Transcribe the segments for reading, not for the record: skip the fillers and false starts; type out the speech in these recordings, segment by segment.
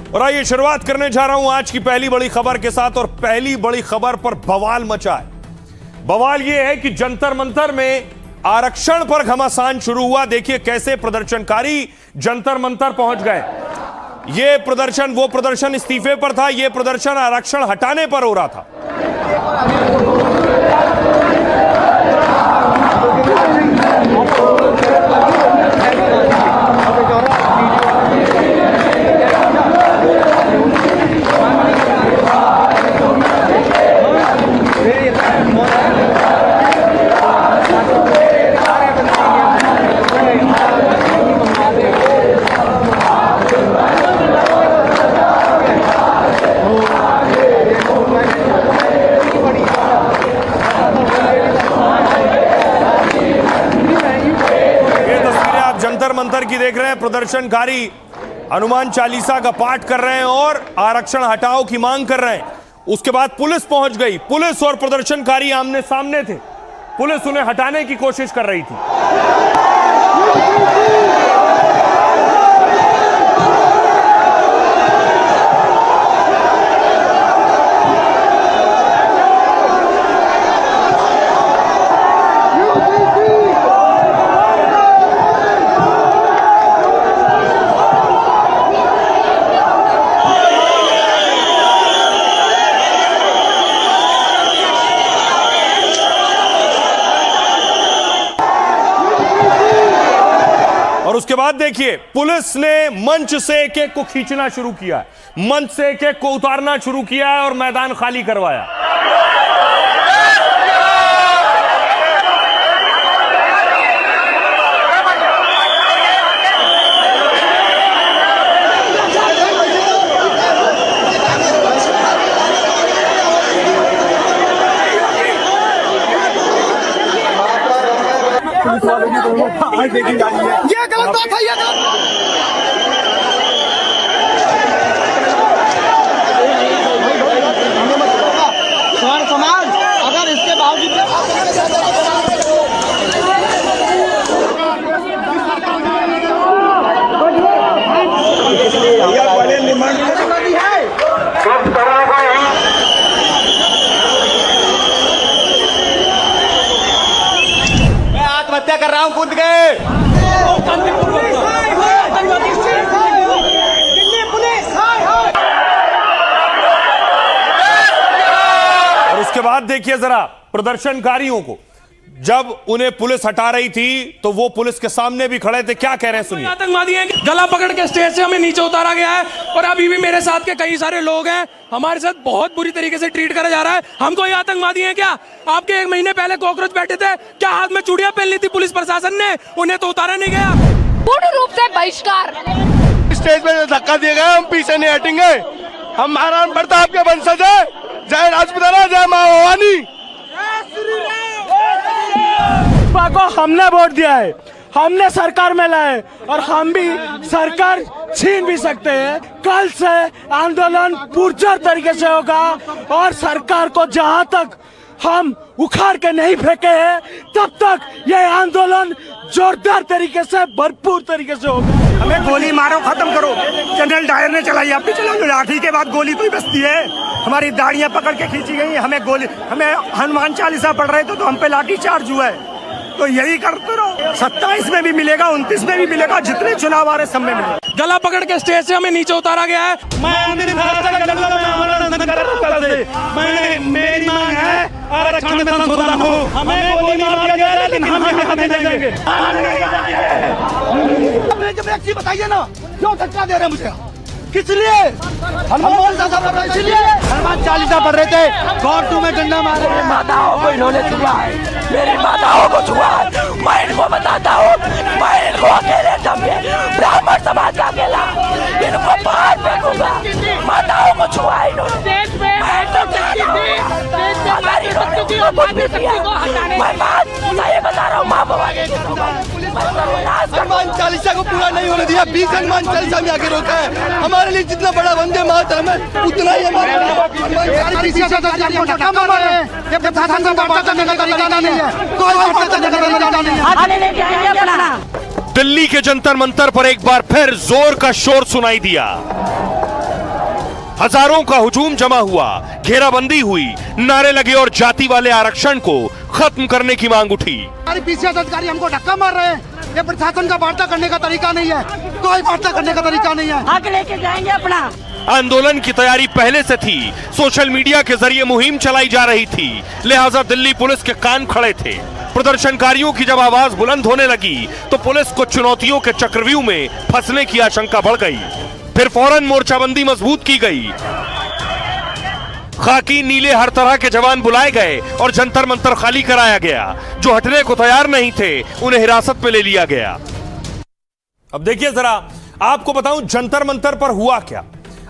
और आइए शुरुआत करने जा रहा हूं आज की पहली बड़ी खबर के साथ। और पहली बड़ी खबर पर बवाल मचा है। बवाल यह है कि जंतर मंतर में आरक्षण पर घमासान शुरू हुआ। देखिए कैसे प्रदर्शनकारी जंतर मंतर पहुंच गए। यह प्रदर्शन वो प्रदर्शन इस्तीफे पर था, यह प्रदर्शन आरक्षण हटाने पर हो रहा था। जंतर मंतर की देख रहे हैं। प्रदर्शनकारी हनुमान चालीसा का पाठ कर रहे हैं और आरक्षण हटाओ की मांग कर रहे हैं। उसके बाद पुलिस पहुंच गई। पुलिस और प्रदर्शनकारी आमने सामने थे। पुलिस उन्हें हटाने की कोशिश कर रही थी। और उसके बाद देखिए पुलिस ने मंच से एक एक को खींचना शुरू किया, मंच से एक एक को उतारना शुरू किया है और मैदान खाली करवाया। ये गलत बात है, ये समाज अगर इसके बावजूद मैं आत्महत्या कर रहा हूँ कूद के। और उसके बाद देखिए जरा प्रदर्शनकारियों को, जब उन्हें पुलिस हटा रही थी तो वो पुलिस के सामने भी खड़े थे। क्या कह रहे हैं सुनिए। आतंकवादी हैं, गला पकड़ के स्टेज से हमें नीचे उतारा गया है और अभी भी मेरे साथ के कई सारे लोग हैं, हमारे साथ बहुत बुरी तरीके से ट्रीट करा जा रहा है। हमको ये आतंकवादी हैं क्या? आपके 1 महीने पहले कॉकरोच बैठे थे, क्या हाथ में चूड़ियां पहन ली थी पुलिस प्रशासन ने? उन्हें तो उतारा नहीं गया। पूर्ण रूप से बहिष्कार। स्टेज पे धक्का दिए गए, हम पीछे नहीं हटेंगे। हम महाराणा प्रताप के वंशज है। जय राजपुताना, जय मां भवानी। को हमने वोट दिया है, हमने सरकार में लाए और हम भी सरकार छीन भी सकते हैं। कल से आंदोलन पुरजोर तरीके से होगा और सरकार को जहां तक हम उखाड़ के नहीं फेंके हैं तब तक ये आंदोलन जोरदार तरीके से भरपूर तरीके से होगा। हमें गोली मारो, खत्म करो। जनरल डायर ने चलाई, आप भी चलाओ। लाठी के बाद गोली तो ही बचती है। हमारी दाढ़ियां पकड़ के खींची गई। हमें हनुमान चालीसा पढ़ रहे थे तो हम पे लाठी चार्ज हुआ है। तो यही करते रहो। 27 में भी मिलेगा, 29 में भी मिलेगा, जितने चुनाव आ रहे सब में मिलेगा। गला पकड़ के स्टेज से हमें नीचे उतारा गया है। मेरी मांग है आरक्षण में संशोधन हो। हमें गोली मार दिया जाए लेकिन हम यहाँ नहीं जाएंगे। बताइए ना, क्यों धक्का दे रहे हैं मुझे? किस लिए? हनुमान चालीसा पढ़ रहे थे, गौर में डंडा मार रहे। माताओं को इन्होंने छुआ है, मेरी माताओं को छुआ है। मैं इनको बताता हूँ, मैं इनको अकेले ब्राह्मण समाज का अकेला इनको बाहर फेंकूंगा। माताओं को छुआ है इन्होंने। मैं बात सही बता रहा हूँ। माँ भवानी हनुमान चालीसा को पूरा नहीं होने दिया। 20 हनुमान चालीसा में आगे रोका है। हमारे लिए जितना बड़ा वंदे मातरम है उतना ही हमारे दिल्ली के जंतर मंतर पर एक बार फिर जोर का शोर सुनाई दिया। हजारों का हुजूम जमा हुआ, घेराबंदी हुई, नारे लगे और जाति वाले आरक्षण को खत्म करने की मांग उठी। हमारे पीसीएस अधिकारी हमको धक्का मार रहे हैं। ये प्रशासन का वार्ता करने का तरीका नहीं है, कोई वार्ता करने का तरीका नहीं है। आगे लेके जाएंगे अपना। आंदोलन की तैयारी पहले से थी, सोशल मीडिया के जरिए मुहिम चलाई जा रही थी, लिहाजा दिल्ली पुलिस के कान खड़े थे। प्रदर्शनकारियों की जब आवाज बुलंद होने लगी तो पुलिस को चुनौतियों के चक्रव्यूह में फंसने की आशंका बढ़ गई। फिर फौरन मोर्चाबंदी मजबूत की गई, खाकी नीले हर तरह के जवान बुलाए गए और जंतर मंतर खाली कराया गया। जो हटने को तैयार नहीं थे उन्हें हिरासत में ले लिया गया। अब देखिए जरा, आपको बताऊं जंतर मंतर पर हुआ क्या।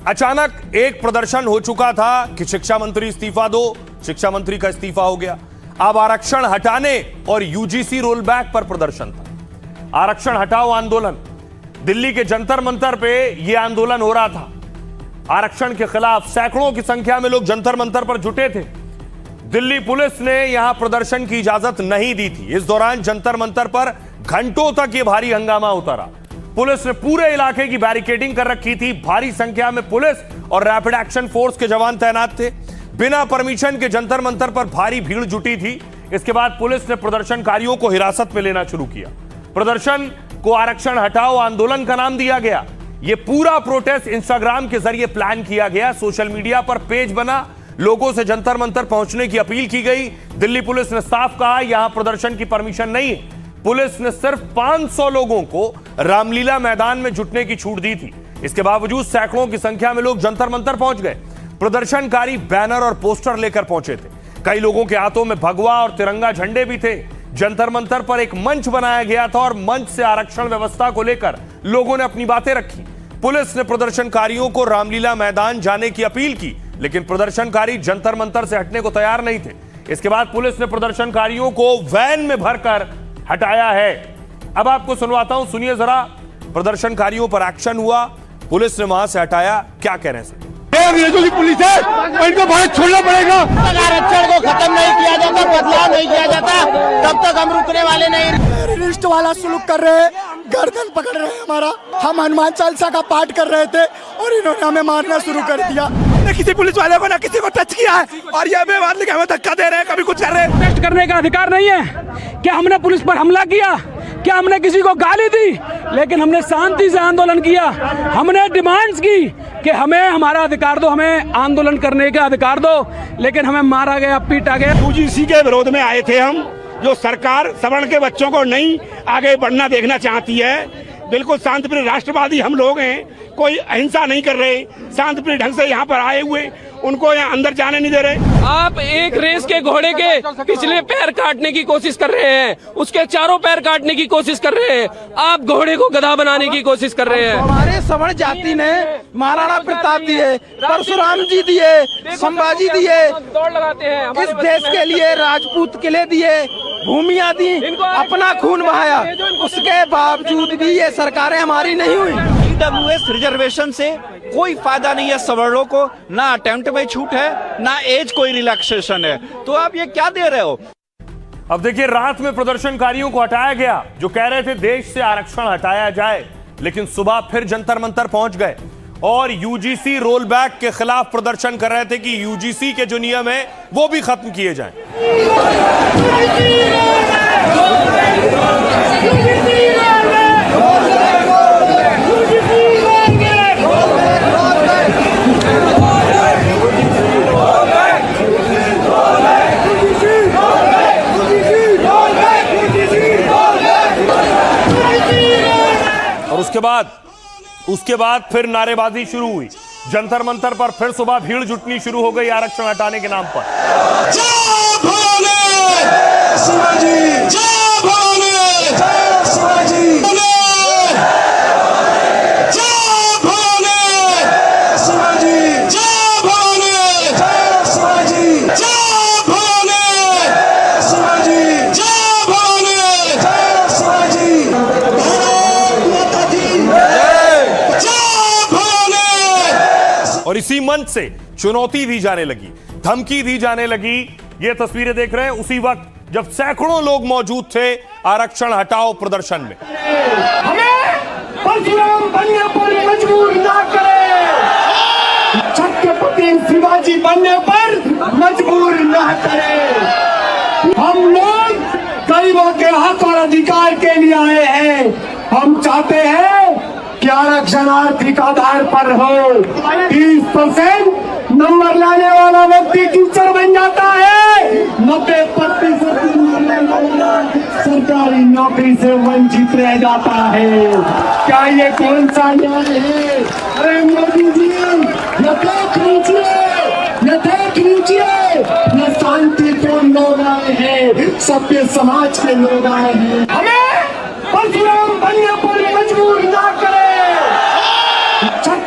अचानक एक प्रदर्शन हो चुका था कि शिक्षा मंत्री इस्तीफा दो, शिक्षा मंत्री का इस्तीफा हो गया। अब आरक्षण हटाने और यूजीसी रोल बैक पर प्रदर्शन था। आरक्षण हटाओ आंदोलन, दिल्ली के जंतर मंतर पे यह आंदोलन हो रहा था। आरक्षण के खिलाफ सैकड़ों की संख्या में लोग जंतर मंतर पर जुटे थे। दिल्ली पुलिस ने यहां प्रदर्शन की इजाजत नहीं दी थी। इस दौरान जंतर मंतर पर घंटों तक यह भारी हंगामा होता रहा। पुलिस ने पूरे इलाके की बैरिकेडिंग कर रखी थी। भारी संख्या में पुलिस और रैपिड एक्शन फोर्स के जवान तैनात थे। बिना परमिशन के जंतर मंतर पर भारी भीड़ जुटी थी। इसके बाद पुलिस ने प्रदर्शनकारियों को हिरासत में लेना शुरू किया। प्रदर्शन को आरक्षण हटाओ आंदोलन का नाम दिया गया। यह पूरा प्रोटेस्ट इंस्टाग्राम के जरिए प्लान किया गया। सोशल मीडिया पर पेज बना, लोगों से जंतर मंतर पहुंचने की अपील की गई। दिल्ली पुलिस ने साफ कहा यहां प्रदर्शन की परमिशन नहीं है। पुलिस ने सिर्फ 500 लोगों को रामलीला मैदान में जुटने की छूट दी थी। इसके बावजूद सैकड़ों की संख्या में लोग जंतर मंतर पहुंच गए। प्रदर्शनकारी बैनर और पोस्टर लेकर पहुंचे थे। कई लोगों के हाथों में भगवा और तिरंगा झंडे भी थे। जंतर मंतर पर एक मंच बनाया गया था और मंच से आरक्षण व्यवस्था को लेकर लोगों ने अपनी बातें रखी। पुलिस ने प्रदर्शनकारियों को रामलीला मैदान जाने की अपील की, लेकिन प्रदर्शनकारी जंतर मंतर से हटने को तैयार नहीं थे। इसके बाद पुलिस ने प्रदर्शनकारियों को वैन में भरकर हटाया है। अब आपको सुनवाता हूं, सुनिए जरा। प्रदर्शनकारियों पर एक्शन हुआ, पुलिस ने वहां से हटाया। क्या कह रहे हैं? पुलिस है, इनको भारत छोड़ना पड़ेगा। आरक्षण को खत्म नहीं किया जाता, बदलाव नहीं किया जाता, तब तक हम रुकने वाले नहीं। रिस्ट वाला सुलूक कर रहे हैं, गर्दन पकड़ रहे हैं हमारा। हम हनुमान चालीसा का पाठ कर रहे थे और इन्होंने हमें मारना शुरू कर दिया। न किसी पुलिस वाले को ना किसी को टच किया है और ये बेवाद लेके हमें धक्का दे रहे हैं, कभी कुछ कर रहे हैं। प्रोटेस्ट करने का अधिकार नहीं है। क्या हमने पुलिस पर हमला किया? क्या हमने किसी को गाली दी? लेकिन हमने शांति से आंदोलन किया। हमने डिमांड्स की कि हमें हमारा अधिकार दो, हमें आंदोलन करने का अधिकार दो, लेकिन हमें मारा गया, पीटा गया। यूजीसी के विरोध में आए थे हम, जो सरकार सवर्ण के बच्चों को नहीं आगे बढ़ना देखना चाहती है। बिल्कुल शांतिप्रिय राष्ट्रवादी हम लोग हैं, कोई अहिंसा नहीं कर रहे, शांतिप्रिय ढंग से यहाँ पर आए हुए उनको यहाँ अंदर जाने नहीं दे रहे। आप एक रेस के घोड़े के पिछले पैर काटने की कोशिश कर रहे हैं, उसके चारों पैर काटने की कोशिश कर रहे हैं। आप घोड़े को गधा बनाने की कोशिश कर रहे हैं। हमारे सवर्ण जाति ने महाराणा प्रताप दिए, परशुराम जी दिए, संभाजी दिए, दौड़ लगाते हैं। इस देश के लिए राजपूत किले दिए, भूमियां दी, अपना खून बहाया। उसके बावजूद भी ये सरकारें हमारी नहीं हुई। ईडब्ल्यूएस रिजर्वेशन से कोई फायदा नहीं है सवर्णों को, ना अटेम्प्ट में छूट है, ना एज कोई रिलैक्सेशन है। तो आप ये क्या दे रहे हो? अब देखिए, रात में प्रदर्शनकारियों को हटाया गया जो कह रहे थे देश से आरक्षण हटाया जाए, लेकिन सुबह फिर जंतर मंतर पहुंच गए और यूजीसी रोल बैक के खिलाफ प्रदर्शन कर रहे थे कि यूजीसी के जो नियम है वो भी खत्म किए जाएं। और उसके बाद फिर नारेबाजी शुरू हुई। जंतर मंतर पर फिर सुबह भीड़ जुटनी शुरू हो गई आरक्षण हटाने के नाम पर। जय भोले शिवाजी, जय भोले शिवाजी, जय भोले शिवाजी, जय भोले शिवाजी, जय भोले शिवाजी, जय भोले शिवाजी, भारत माता की जय भोले। और इसी मंच से चुनौती दी जाने लगी, धमकी दी जाने लगी। ये तस्वीरें देख रहे हैं उसी वक्त जब सैकड़ों लोग मौजूद थे आरक्षण हटाओ प्रदर्शन में। हमें परशुराम बनने पर मजबूर ना करें। बनने पर मजबूर न करें। हम लोग गरीबों के हक और अधिकार के लिए आए हैं। हम चाहते हैं कि आरक्षण आर्थिक आधार पर हो। 30% नंबर लाने वाला व्यक्ति टीचर बन जाता है, 90% सरकारी नौकरी से वंचित रह जाता है। क्या ये कौन सा न्याय है? अरे मोदी जी, ये देख लीजिए, ये देख लीजिए, ये शांतिपूर्ण लोग आए हैं, सभ्य समाज के लोग आए हैं। हमें परशुराम बनने पर मजबूर ना करें।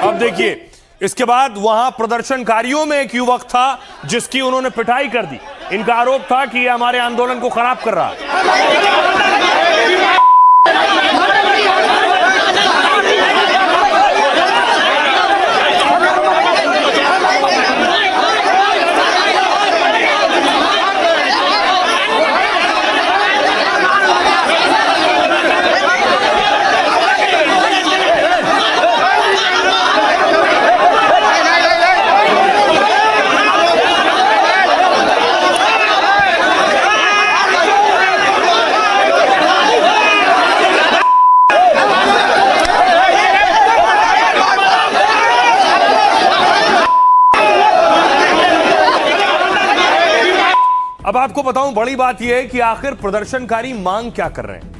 अब देखिए, इसके बाद वहां प्रदर्शनकारियों में एक युवक था जिसकी उन्होंने पिटाई कर दी। इनका आरोप था कि यह हमारे आंदोलन को खराब कर रहा है। अब आपको बताऊं, बड़ी बात यह है कि आखिर प्रदर्शनकारी मांग क्या कर रहे हैं,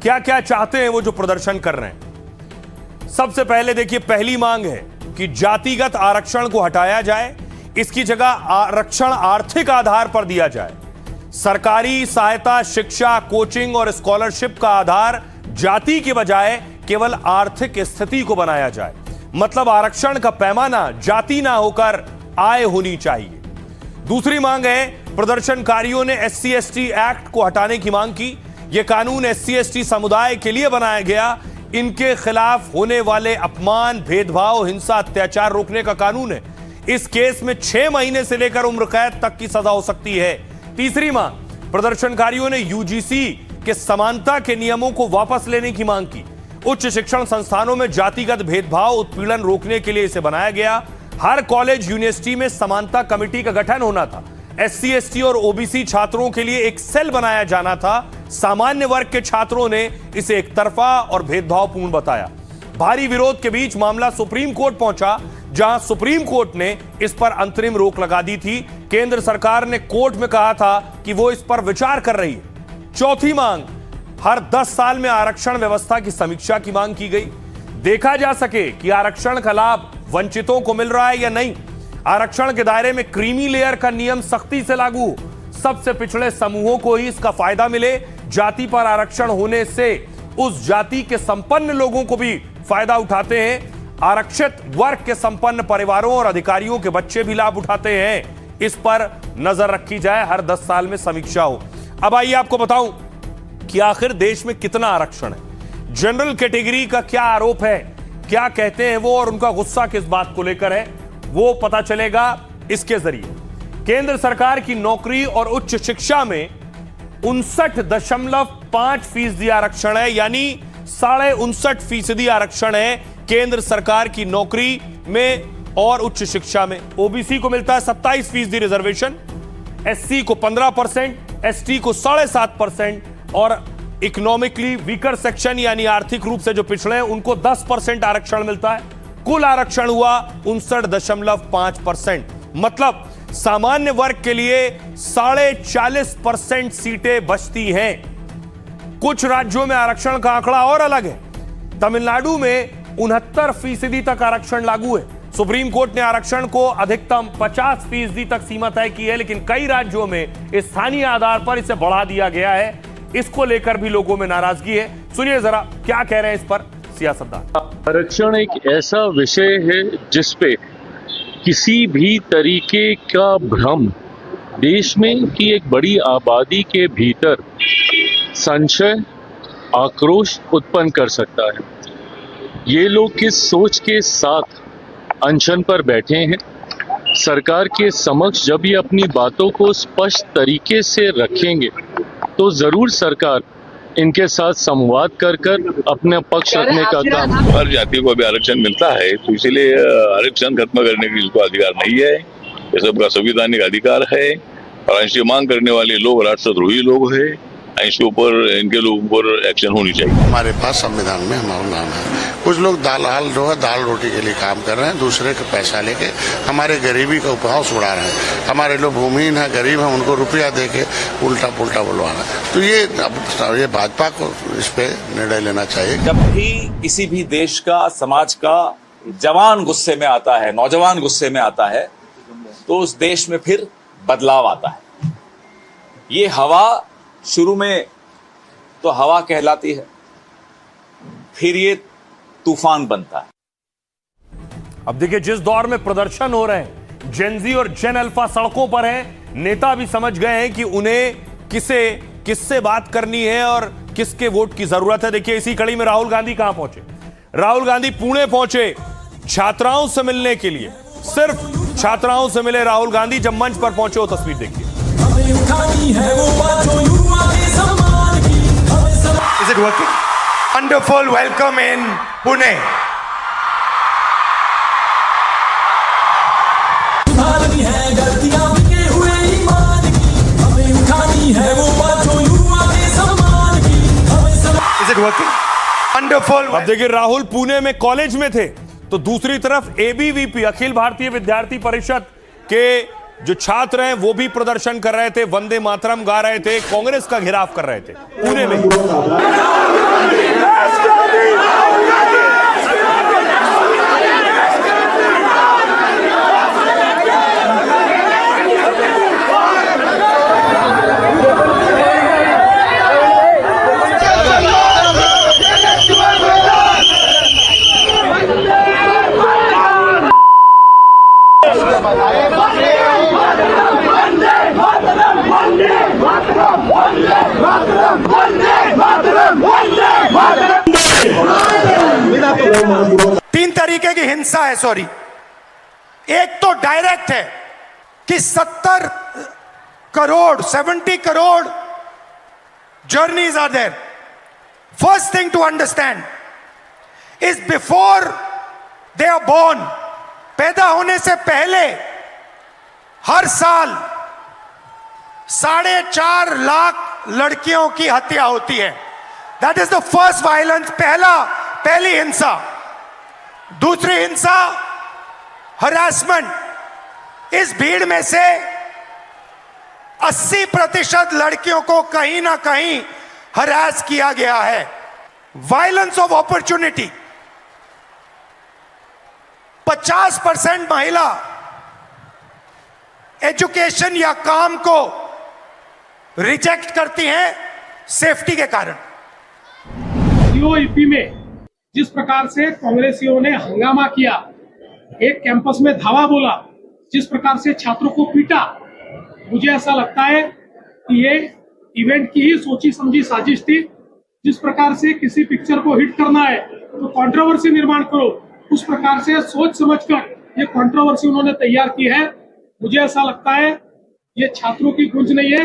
क्या क्या चाहते हैं वो जो प्रदर्शन कर रहे हैं। सबसे पहले देखिए, पहली मांग है कि जातिगत आरक्षण को हटाया जाए, इसकी जगह आरक्षण आर्थिक आधार पर दिया जाए। सरकारी सहायता, शिक्षा, कोचिंग और स्कॉलरशिप का आधार जाति के बजाय केवल आर्थिक स्थिति को बनाया जाए। मतलब आरक्षण का पैमाना जाति ना होकर आय होनी चाहिए। दूसरी मांग है, प्रदर्शनकारियों ने SC/ST एक्ट को हटाने की मांग की। यह कानून SC/ST समुदाय के लिए बनाया गया। इनके खिलाफ होने वाले अपमान, भेदभाव, हिंसा, अत्याचार रोकने का कानून है। इस केस में 6 महीने से लेकर उम्र कैद तक की सजा हो सकती है। तीसरी मांग, प्रदर्शनकारियों ने UGC के समानता के नियमों को वापस लेने की मांग की। उच्च शिक्षण संस्थानों में जातिगत भेदभाव, उत्पीड़न रोकने के लिए इसे बनाया गया। हर कॉलेज, यूनिवर्सिटी में समानता कमेटी का गठन होना था। SC/ST और OBC छात्रों के लिए एक सेल बनाया जाना था। सामान्य वर्ग के छात्रों ने इसे एक तरफा और भेदभावपूर्ण बताया। भारी विरोध के बीच मामला सुप्रीम कोर्ट पहुंचा, जहां सुप्रीम कोर्ट ने इस पर अंतरिम रोक लगा दी थी। केंद्र सरकार ने कोर्ट में कहा था कि वो इस पर विचार कर रही है। चौथी मांग, हर 10 साल में आरक्षण व्यवस्था की समीक्षा की मांग की गई। देखा जा सके कि आरक्षण का लाभ वंचितों को मिल रहा है या नहीं। आरक्षण के दायरे में क्रीमी लेयर का नियम सख्ती से लागू हो, सबसे पिछड़े समूहों को ही इसका फायदा मिले। जाति पर आरक्षण होने से उस जाति के संपन्न लोगों को भी फायदा उठाते हैं। आरक्षित वर्ग के संपन्न परिवारों और अधिकारियों के बच्चे भी लाभ उठाते हैं। इस पर नजर रखी जाए, हर 10 साल में समीक्षा हो। अब आइए आपको बताऊं कि आखिर देश में कितना आरक्षण है, जनरल कैटेगरी का क्या आरोप है, क्या कहते हैं वो और उनका गुस्सा किस बात को लेकर है, वो पता चलेगा इसके जरिए। केंद्र सरकार की नौकरी और उच्च शिक्षा में 59.5% आरक्षण है, यानी 59.5% आरक्षण है केंद्र सरकार की नौकरी में और उच्च शिक्षा में। ओबीसी को मिलता है 27% रिजर्वेशन, SC को 15%, ST को 7.5% और इकोनॉमिकली वीकर सेक्शन यानी आर्थिक रूप से जो पिछड़े हैं उनको 10% आरक्षण मिलता है। कुल आरक्षण हुआ 59.5%। मतलब सामान्य वर्ग के लिए 40.5% सीटें बचती हैं। कुछ राज्यों में आरक्षण का आंकड़ा और अलग है। तमिलनाडु में 69% तक आरक्षण लागू है। सुप्रीम कोर्ट ने आरक्षण को अधिकतम 50% तक सीमा तय की है, लेकिन कई राज्यों में स्थानीय आधार पर इसे बढ़ा दिया गया है। इसको लेकर भी लोगों में नाराजगी है। सुनिए जरा क्या कह रहे हैं इस पर सियासतदान। आरक्षण एक ऐसा विषय है जिसपे किसी भी तरीके का भ्रम देश में कि एक बड़ी आबादी के भीतर संशय, आक्रोश उत्पन्न कर सकता है। ये लोग किस सोच के साथ अनशन पर बैठे हैं, सरकार के समक्ष जब ये अपनी बातों को स्पष्ट तरीके से रखेंगे तो जरूर सरकार इनके साथ संवाद कर अपने पक्ष रखने का काम। हर जाति को भी आरक्षण मिलता है, तो इसीलिए आरक्षण खत्म करने की इसको अधिकार नहीं है। ये सबका संवैधानिक अधिकार है और इनसे मांग करने वाले लोग राष्ट्रद्रोही लोग हैं। इसके ऊपर इनके लोगों पर एक्शन होनी चाहिए। हमारे पास संविधान में हमारा नाम है। कुछ लोग दलाल जो है दाल रोटी के लिए काम कर रहे हैं, दूसरे का पैसा लेके हमारे गरीबी का उपहास उड़ा रहे हैं। हमारे लोग भूमिहीन है, गरीब है, उनको रुपया दे के उल्टा पुल्टा बुलवा रहे हैं। तो ये भाजपा को इस पे निर्णय लेना चाहिए। जब भी किसी भी देश का, समाज का जवान गुस्से में आता है, नौजवान गुस्से में आता है, तो उस देश में फिर बदलाव आता है। ये हवा शुरू में तो हवा कहलाती है, फिर ये तूफान बनता है। अब देखिए, जिस दौर में प्रदर्शन हो रहे हैं, जेनजी और जेन अल्फा सड़कों पर हैं, नेता भी समझ गए हैं कि उन्हें किससे बात करनी है और किसके वोट की जरूरत है। देखिए, इसी कड़ी में राहुल गांधी कहां पहुंचे। राहुल गांधी पुणे पहुंचे छात्राओं से मिलने के लिए। सिर्फ छात्राओं से मिले राहुल गांधी। जब मंच पर पहुंचे, वो तस्वीर देखिए। Is it working? Wonderful welcome in Pune. Is it working? Wonderful. अब देखिए, राहुल पुणे में कॉलेज में थे, तो दूसरी तरफ एबीवीपी अखिल भारतीय विद्यार्थी परिषद के जो छात्र हैं वो भी प्रदर्शन कर रहे थे, वंदे मातरम गा रहे थे, कांग्रेस का घेराव कर रहे थे पुणे में। तीन तरीके की हिंसा है, सॉरी। एक तो डायरेक्ट है कि 70 crore journeys are there. First thing to understand is before they are born, पैदा होने से पहले हर साल 4.5 लाख लड़कियों की हत्या होती है। That is the first violence, पहली हिंसा। दूसरी हिंसा हरासमेंट। इस भीड़ में से 80% लड़कियों को कहीं ना कहीं हरास किया गया है। Violence of opportunity. 50% महिला एजुकेशन या काम को रिजेक्ट करती हैं सेफ्टी के कारण। यूपी में जिस प्रकार से कांग्रेसियों ने हंगामा किया, एक कैंपस में धावा बोला, जिस प्रकार से छात्रों को पीटा, मुझे ऐसा लगता है कि ये इवेंट की ही सोची समझी साजिश थी। जिस प्रकार से किसी पिक्चर को हिट करना है तो कंट्रोवर्सी निर्माण करो, उस प्रकार से सोच समझकर ये कंट्रोवर्सी उन्होंने तैयार की है। मुझे ऐसा लगता है ये छात्रों की गूंज नहीं है,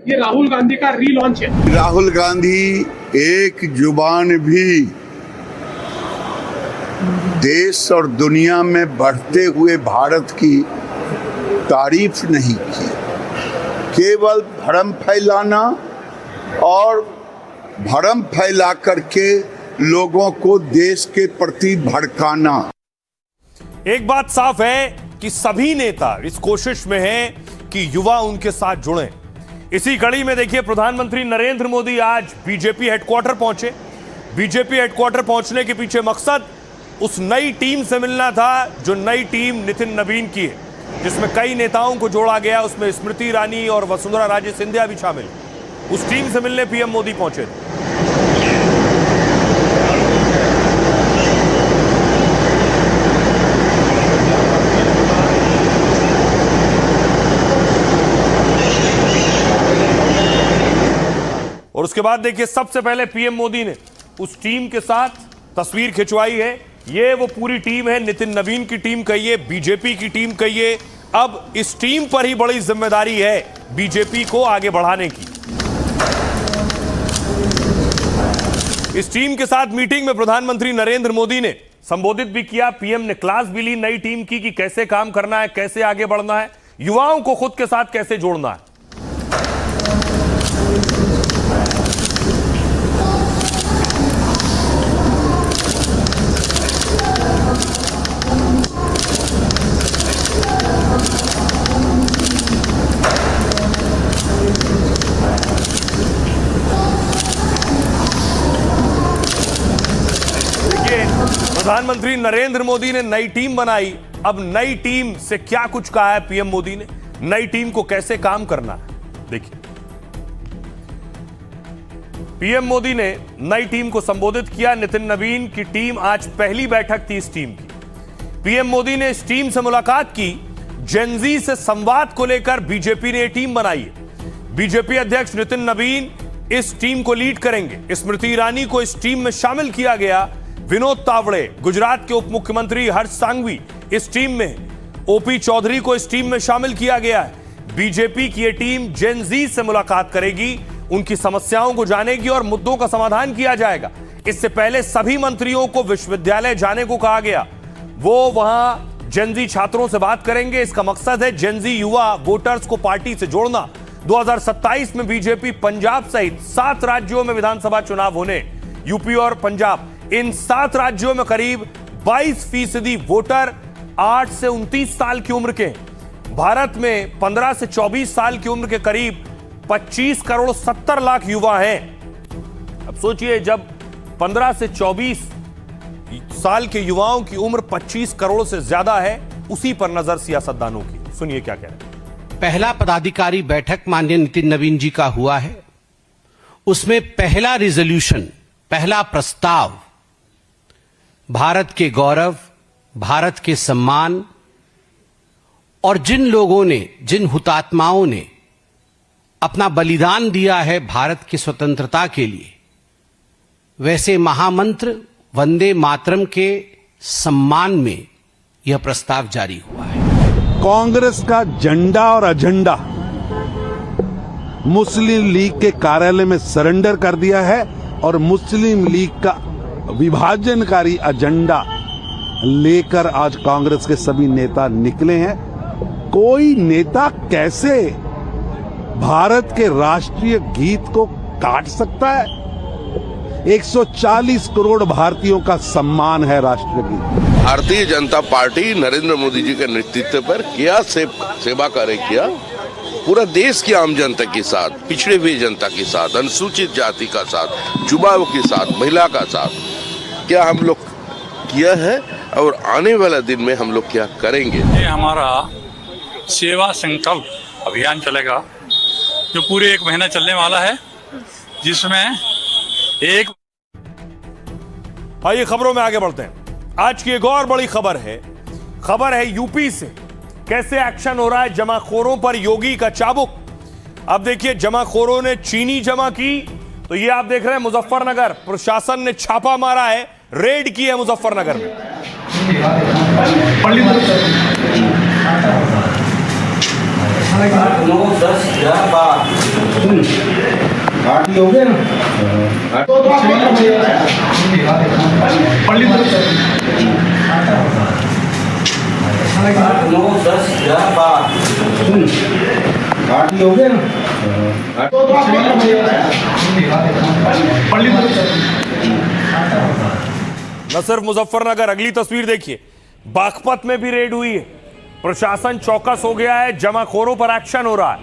ये राहुल गांधी का रीलॉन्च है। राहुल गांधी एक जुबान भी देश और दुनिया में बढ़ते हुए भारत की तारीफ नहीं की, केवल भ्रम फैलाना और भ्रम फैला करके लोगों को देश के प्रति भड़काना। एक बात साफ है कि सभी नेता इस कोशिश में हैं कि युवा उनके साथ जुड़ें। इसी कड़ी में देखिए, प्रधानमंत्री नरेंद्र मोदी आज बीजेपी हेडक्वार्टर पहुंचे। बीजेपी हेडक्वार्टर पहुंचने के पीछे मकसद उस नई टीम से मिलना था जो नई टीम नितिन नवीन की है, जिसमें कई नेताओं को जोड़ा गया। उसमें स्मृति ईरानी और वसुंधरा राजे सिंधिया भी शामिल। उस टीम से मिलने पीएम मोदी पहुंचे थे। और उसके बाद देखिए, सबसे पहले पीएम मोदी ने उस टीम के साथ तस्वीर खिंचवाई है। ये वो पूरी टीम है, नितिन नवीन की टीम कहिए, बीजेपी की टीम कहिए। अब इस टीम पर ही बड़ी जिम्मेदारी है बीजेपी को आगे बढ़ाने की। इस टीम के साथ मीटिंग में प्रधानमंत्री नरेंद्र मोदी ने संबोधित भी किया। पीएम ने क्लास भी ली नई टीम की कि कैसे काम करना है, कैसे आगे बढ़ना है। युवाओं को खुद के साथ कैसे जोड़ना है। प्रधानमंत्री नरेंद्र मोदी ने नई टीम बनाई। अब नई टीम से क्या कुछ कहा है पीएम मोदी ने, नई टीम को कैसे काम करना है, देखिए। पीएम मोदी ने नई टीम को संबोधित किया। नितिन नवीन की टीम, आज पहली बैठक थी इस टीम की। पीएम मोदी ने इस टीम से मुलाकात की। जेनजी से संवाद को लेकर बीजेपी ने यह टीम बनाई है। बीजेपी अध्यक्ष नितिन नवीन इस टीम को लीड करेंगे। स्मृति ईरानी को इस टीम में शामिल किया गया। विनोद तावड़े, गुजरात के उप मुख्यमंत्री हर्ष सांघवी इस टीम में, ओपी चौधरी को इस टीम में शामिल किया गया है। बीजेपी की यह टीम जेन जी से मुलाकात करेगी, उनकी समस्याओं को जानेगी और मुद्दों का समाधान किया जाएगा। इससे पहले सभी मंत्रियों को विश्वविद्यालय जाने को कहा गया। वो वहां जेन जी छात्रों से बात करेंगे। इसका मकसद है जेन जी युवा वोटर्स को पार्टी से जोड़ना। 2027 में बीजेपी पंजाब सहित 7 राज्यों में विधानसभा चुनाव होने, यूपी और पंजाब, इन 7 राज्यों में करीब 22% वोटर 8 से 29 साल की उम्र के। भारत में 15 से 24 साल की उम्र के करीब 25 करोड़ 70 लाख युवा हैं। अब सोचिए, जब 15 से 24 साल के युवाओं की उम्र 25 करोड़ से ज्यादा है, उसी पर नजर सियासतदानों की। सुनिए क्या कह रहे हैं। पहला पदाधिकारी बैठक माननीय नितिन नवीन जी का हुआ है। उसमें पहला रिजोल्यूशन, पहला प्रस्ताव भारत के गौरव, भारत के सम्मान और जिन लोगों ने, जिन हुतात्माओं ने अपना बलिदान दिया है भारत की स्वतंत्रता के लिए, वैसे महामंत्र वंदे मातरम के सम्मान में यह प्रस्ताव जारी हुआ है। कांग्रेस का झंडा और एजेंडा मुस्लिम लीग के कार्यालय में सरेंडर कर दिया है और मुस्लिम लीग का विभाजनकारी एजेंडा लेकर आज कांग्रेस के सभी नेता निकले हैं। कोई नेता कैसे भारत के राष्ट्रीय गीत को काट सकता है? 140 करोड़ भारतीयों का सम्मान है राष्ट्रगीत। भारतीय जनता पार्टी नरेंद्र मोदी जी के नेतृत्व पर क्या सेवा कार्य किया, पूरा देश की आम जनता के साथ, पिछड़े हुए जनता के साथ, अनुसूचित जाति का साथ, युवाओं के साथ, महिला का साथ क्या हम लोग किया है और आने वाला दिन में हम लोग क्या करेंगे। ये हमारा सेवा संकल्प अभियान चलेगा जो पूरे 1 महीना चलने वाला है, जिसमें एक। आइए खबरों में आगे बढ़ते हैं। आज की एक और बड़ी खबर है यूपी से। कैसे एक्शन हो रहा है जमाखोरों पर, योगी का चाबुक। अब देखिए, जमाखोरों ने चीनी जमा की, तो ये आप देख रहे हैं मुजफ्फरनगर, प्रशासन ने छापा मारा है, रेड की है मुजफ्फरनगर में। हो गए ना हो गए ना न सिर्फ मुजफ्फरनगर, अगली तस्वीर देखिए, बागपत में भी रेड हुई है। प्रशासन चौकस हो गया है, जमाखोरों पर एक्शन हो रहा है।